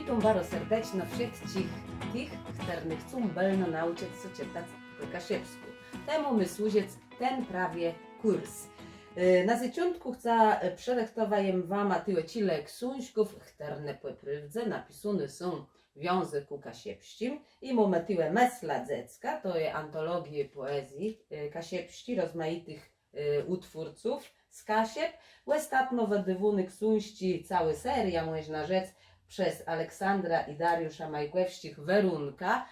Witam bardzo serdecznie wszystkich tych, których chcą belno nauczyć się czytać po kasiepsku. Temu my służyć ten prawie kurs. Na zaczątku chcę przelektować wam tyle cile książków, które po prawdzie napisane są w języku kasiepskim i mamy tyle mesla dziecka, to jest antologie poezji kasiepści, rozmaitych utwórców z kasiep. Ostatnio wydywuny książki, cała seria, można rzec, przez Aleksandra i Dariusza Majkłewskich Werunka,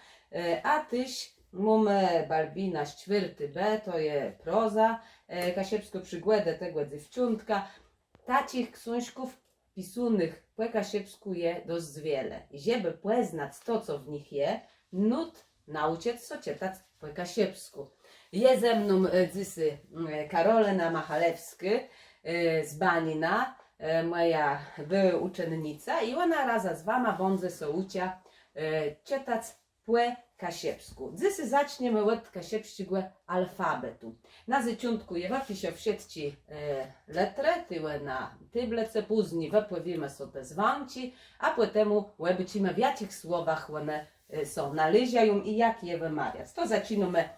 a tyś mamy Balbina 4b, to jest proza, kasiepską przygłedę tego dziewczuntka. Tacich książków pisunych po kasiepsku jest dość wiele. I żeby poznać to, co w nich jest, nut nauczyć się czytać po kasiepsku. Jest ze mną dzisiaj Karolina Machalewska z Banina, moja była uczennica, i ona razem z wama będzie się uczyła czytać po kasiepsku. Dzisiaj zaczniemy od kasiepskiego alfabetu. Na zaczątku je wapisie w sieci letry, tyle na tyblece, później wypływimy sobie zwanci, a potem łebicimy w jakich słowach one są, należają i jak je wymawiać. To zaczynamy,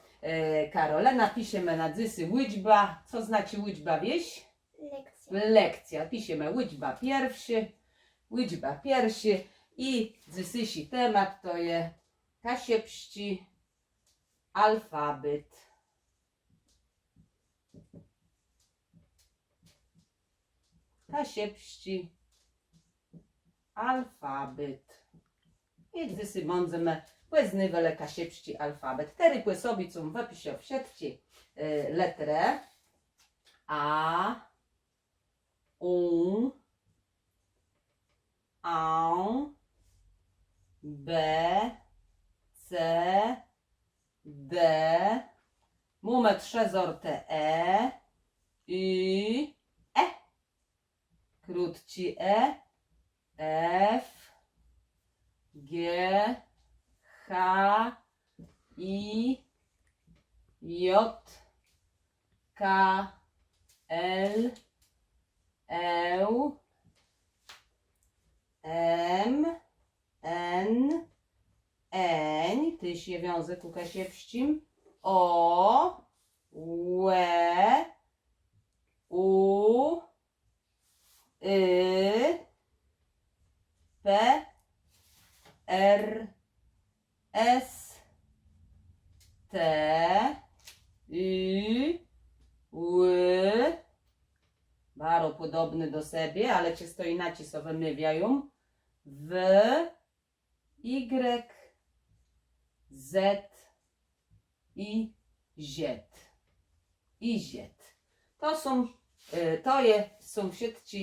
Karolina, piszemy na dzisiaj liczba. Co znaczy liczba, wieś? Lekcja. Piszemy liczba pierwszy i dzisiejszy temat to jest kasiepski alfabet. Kasiepski alfabet. I dzisiaj będziemy poznawać kasiepski alfabet. Teraz po sobie są wypiszę w sieci letry A, U, A, B, C, D, mamy trzy sorty I, krótci F, G, H, I, J, K, L, M, N, tyś je w języku kasiepskim, O, Łe, U, P, R, S, T, Ł, bardzo podobny do siebie, ale czysto inaczej się wymawiają, W, Y, Z i Z. To są wszystkie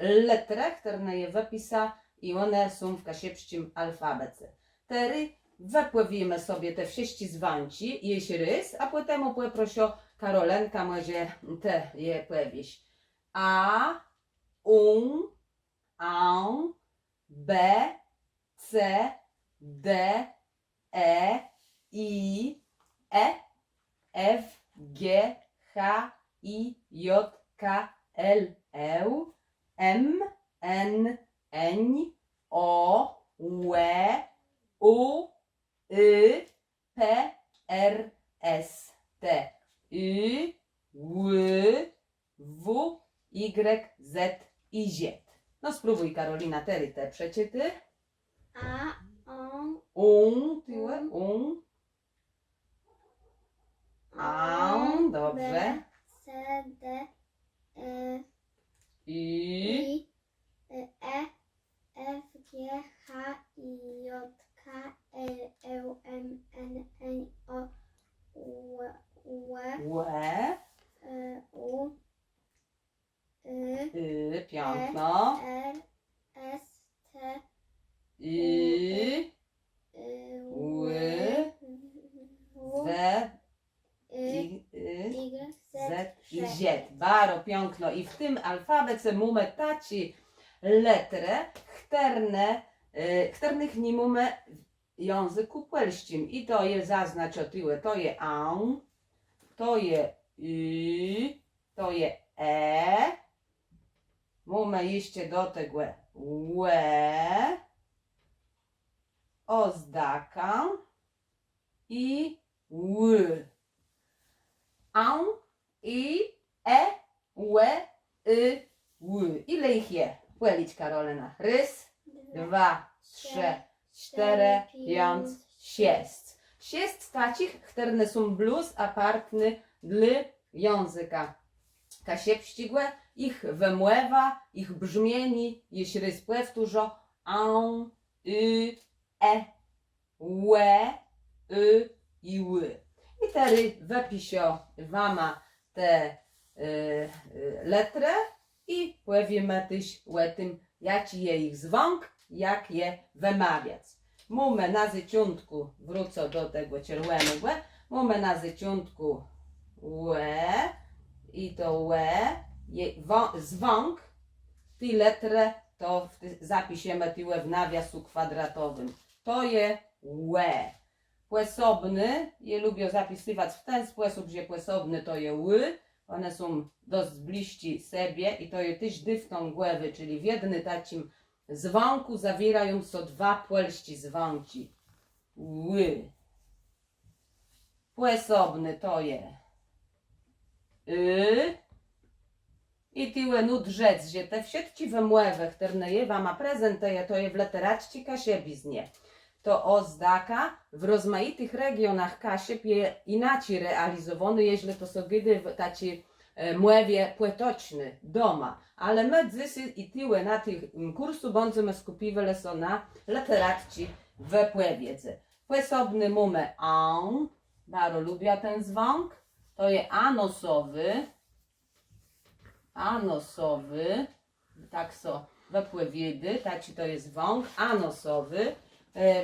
letry, które je wypisa i one są w kasiepskim alfabecie. Teraz wypływimy sobie te wszystkie zwanci, jeśli rys, a potem poproszę Karolenka, może te je powiedzieć. A, U, A, B, C, D, I, F, G, H, I, J, K, L, M, N, O, Łe, U, P, R, S, T, Ł, W, Y, Z i Z. No spróbuj, Karolina, te przeczyty. Tyle. Dobrze. C, D, I, F, G, H, I, J, K, L, M, N, O, Łe, Łe, U, piękno. R, S, T, I, Ł, Z, Y, Z i Z. Bardzo piękno. I w tym alfabecie mamy taci letry, których nie mamy w języku polskim. I to jest zaznaczone. To jest A, to jest Y, to jest Mamy jeszcze do tego Łe, ozdaka i ły. An, i, łe, ły. Ile ich je? Płelić, Karolina. Rys, 2, 3, 4, 5, 6. 6 takich, które są bluz apartny dla języka kasiepścigłe. Ich wymływa, ich brzmieni, jeśli rys powtórzo, an, łe, i ły. I teraz wypiszę wam te letry i powiemy też o tym, jaki je ich zwąk, jak je wymawiać. Mamy na zaczątku, wrócę do tego czerwonego, mamy na zaczątku łe i to łe, zwąk, te letry to zapiszemy tyłe w nawiasu kwadratowym. To je łe. Płesobny, je lubię zapisywać w ten sposób, że płesobny to je ły, one są dość bliżsi sobie i to je też dyftą głowy, czyli w jednym takim zwąku zawierają się dwa płelści zwąki. Ły. Płesobny to je i tyłe nud rzec, że te wszystkie wymływy, które je wam prezentuje, to je w literaczci kasiebiznie. To ozdaka w rozmaitych regionach kasieb je inaczej realizowany, jeśli to są gdy tacy mływie płetoczny doma. Ale my dzisiaj i tyłe na tych kursu będziemy skupiwali się na literatci wypowiedzi. Płesobny mamy an, bardzo lubię ten dzwonk. To jest anosowy, tak są wypowiedzi, taki to jest dzwonk, anosowy.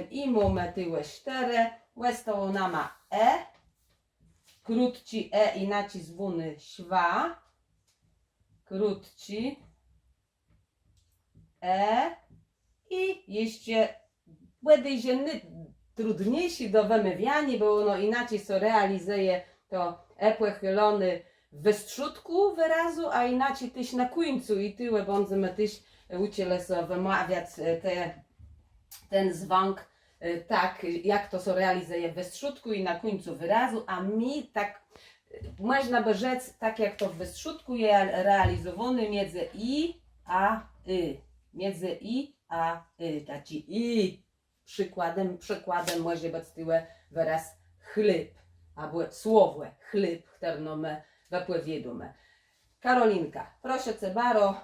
I mamy tyłe 4, łestoło nama krótci inaczej zwuny śwa, krótci i jeszcze będę trudniejszy do wymawiania, bo ono inaczej się realizuje to płechylony w strzutku wyrazu, a inaczej też na końcu i tyłe będziemy też uczyli się wymawiać ten dzwonk tak, jak to się realizuje w strzutku i na końcu wyrazu, a mi tak, można by rzec, tak jak to w strzutku jest realizowane między i a między i a taki i przykładem może być tyłe wyraz chleb, albo słowo chleb, które my wypowiadamy. Karolinka, proszę cię bardzo,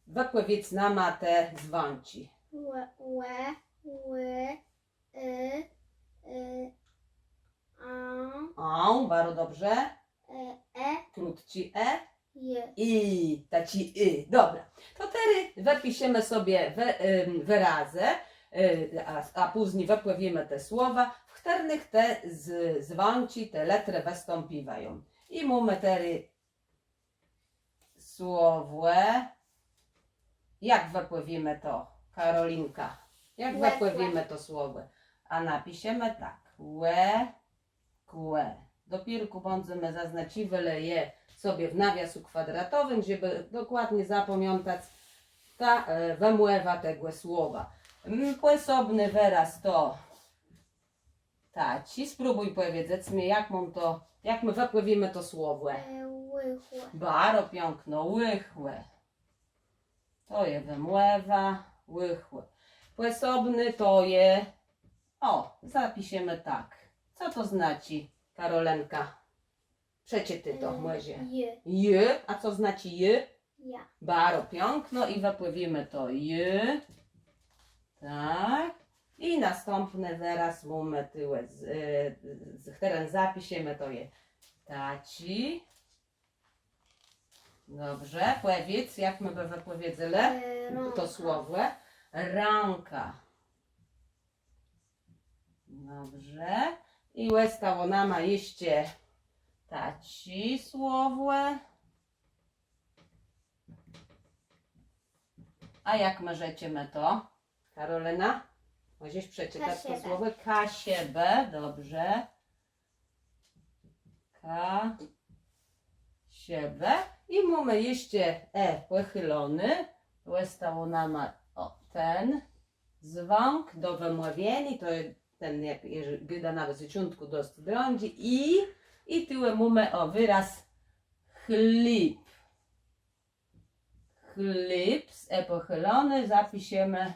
wypowiedz nam te dzwonki. Łe, ły, Bardzo dobrze. Krótci je. I taci Dobra. To teraz wypiszemy sobie wyrazy, a później wypływimy te słowa, w których te dzwonki, te letry wystąpiwają. I mamy teraz słowo. Jak wypływimy to, Karolinka? Jak Łe, wypływimy to słowo? A napiszemy tak. Łe, kłe. Dopiero będziemy zaznaczywać je sobie w nawiasu kwadratowym, żeby dokładnie zapamiętać ta wymływa tego słowa. Płesobny wyraz to taci. Spróbuj powiedzieć mi, jak my wypływimy to słowo. Łychłe. Bardzo piękno, łychłe. To je wymływa, łychłe. Płesobny to je, zapiszemy tak. Co to znaczy, Karolenka? Przeczytaj to, może. Je. A co znaczy je? Ja. Bardzo piękno i wypływimy to je. Tak. I następny wyraz mamy tyłe, z którym zapiszemy to je taci. Dobrze, powiedz, jak my by wypowiedzieli to słowo. Ranka. Dobrze. I łestało nama jeszcze taci słowo. A jak możecie my to? Karolina? Możesz przeczytać to Kasiebę. słowo? Kasiebę. Dobrze. Kasiebę. I mamy jeszcze pochylony. Łestało nama ten Dzwonk do wymówienia, to ten, jak gdy na wyciątku dost drądzi i tyłem mamy o wyraz chleb. Chleb, pochylony, zapiszemy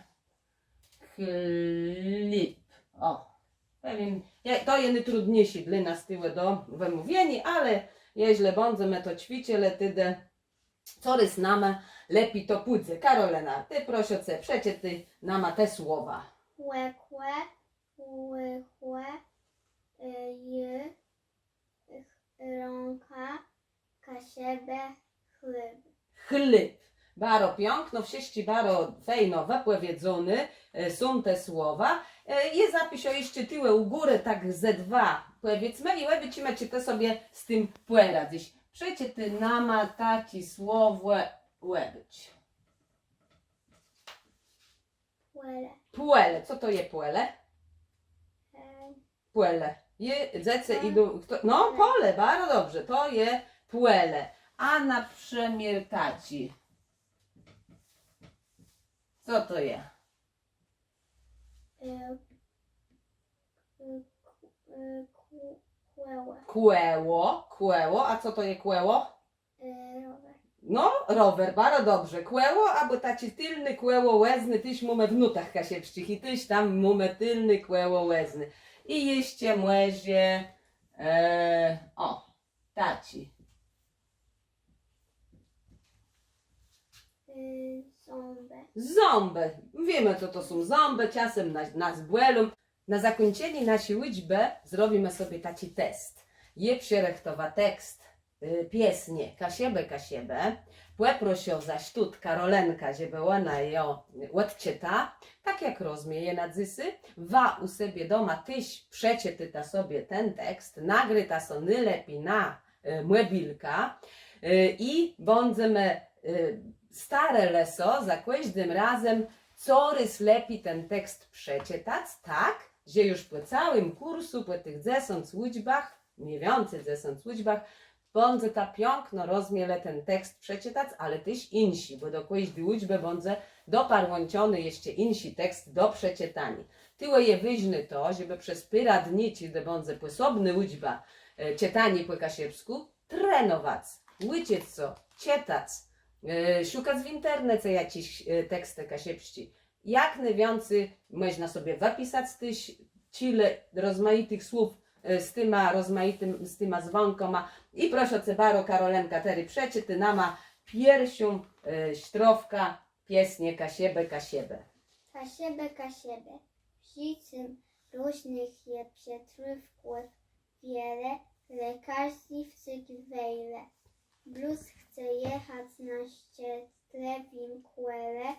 chleb. O, pewien, to jest trudniejszy dla nas tyłe do wymówienia, ale jeśli będziemy to ćwiczyć, letydę, coraz nam lepiej to pójdzie. Karolina, ty proszę cię, przeczytaj nam te słowa. Łekłe, łychłe, rąka, kasiebę, chleb. Chleb. Baro piękno, wszyscy baro fajno wypowiedzone są te słowa. Je zapisz o jeszcze tyłe u góry, tak ze dwa, powiedzmy, i łebicimy, czy to sobie z tym poradzić. Przeczytaj nam takie słowo łebić. Płele. Płele. Co to jest płele? Płele. Dzece idą. No, pole, bardzo dobrze. To jest płele. A na przemier taci. Co to jest? Kłełe. Kłeło. A co to jest kłeło? Rower. No, rower, bardzo dobrze. Kłeło, albo taci tylny kłeło łezny, tyś mamy w nutach kasiewczych i tyś tam mamy tylny kłeło łezny. I jeszcze młezie, taci. Ząbę. Wiemy, co to są ząbę, czasem nas błelą. Na zakończenie naszej liczby zrobimy sobie taki test. Je przerechtowa tekst, piesnie, kasiebę. Poprosił zaś tut Karolenka, żeby ona ją odczyta, tak jak rozumie na dzysy. Wa u siebie doma tyś przeczyta sobie ten tekst, nagryta so najlepiej na mobilka i będziemy stare leso za każdym razem coraz lepiej ten tekst przeczytać, tak, że już po całym kursu, po tych 10 liczbach, mniej więcej 10 liczbach, będzie ta piękno rozmiele ten tekst przeczytać, ale też insi, bo do każdej liczby będzie doparłączony jeszcze insi tekst do przeczytania. Tyle je ważne to, żeby przez pyra dni, kiedy będzie posobna liczba czytanie po kasiewsku, trenować, uczyć co, czytać, szukać w internecie jakichś teksty kasiewści. Jak najwięcej można sobie zapisać tyle rozmaitych słów z tyma dzwonkoma. I proszę cię baro Karolenka tery przeczyty nama pierwszą sztrofka piesnie kasiebę. Kasiebę. Psicym różnych je przetrywków wiele, lekarzy w cygwejle. Bluz chce jechać na ścietrewim kłele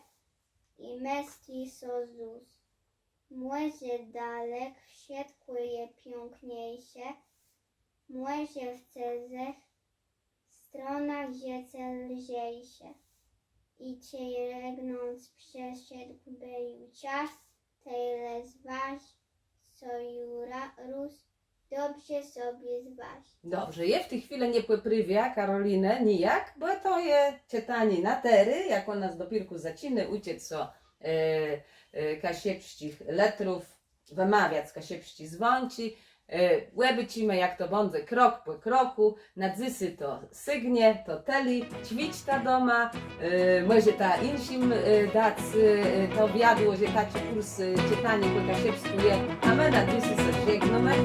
i mesti sozus. Młodzie dalek, wsiedkły je piękniejsze, młodzie w cezech, stronach dziece lżejsze. I cię regnąc przeszedł był czas, tyle zważ, co jura rósł, dobrze sobie zważ. Dobrze, je w tej chwili nie poprawia Karolinę nijak, bo to je czytanie na tery, jak ona z dopirku zaciny uciec co kasiepścich letrów, wymawiać kasiepści dzwonci, łebycimy jak to będzie krok po kroku, na dzysy to sygnie, to teli, ćwicz ta doma, może ta insim dać to wiadło, że taki kurs czytanie po kasiepsku je, a my na dzysy se żegnamy,